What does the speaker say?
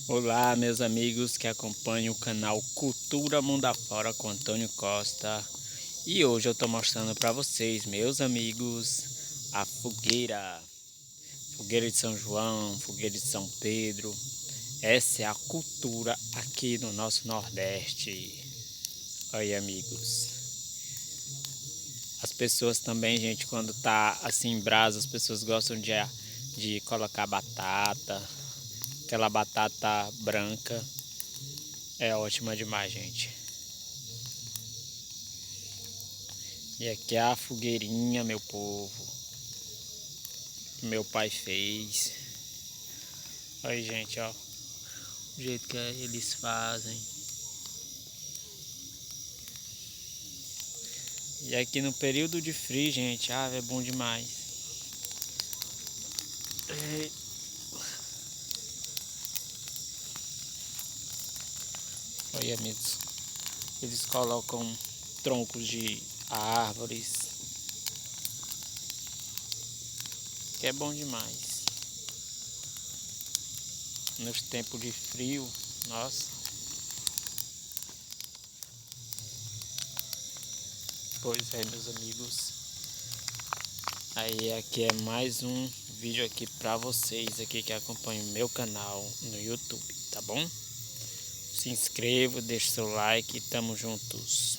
Olá, meus amigos que acompanham o canal Cultura Mundo Afora com Antônio Costa. E hoje eu estou mostrando para vocês, meus amigos, a fogueira. Fogueira de São João, fogueira de São Pedro. Essa é a cultura aqui no nosso Nordeste. Aí, amigos. As pessoas também, gente, quando tá assim em brasa, as pessoas gostam de colocar batata. Aquela batata branca. É ótima demais, gente. E aqui é a fogueirinha, meu povo, que meu pai fez. Olha, gente, ó, o jeito que eles fazem. E aqui no período de frio, gente, é bom demais. Olha, amigos, eles colocam troncos de árvores, que é bom demais. Nos tempos de frio, nossa. Pois é, meus amigos. Aí aqui é mais um vídeo aqui pra vocês aqui que acompanham o meu canal no YouTube, tá bom? Se inscreva, deixe seu like e tamo juntos.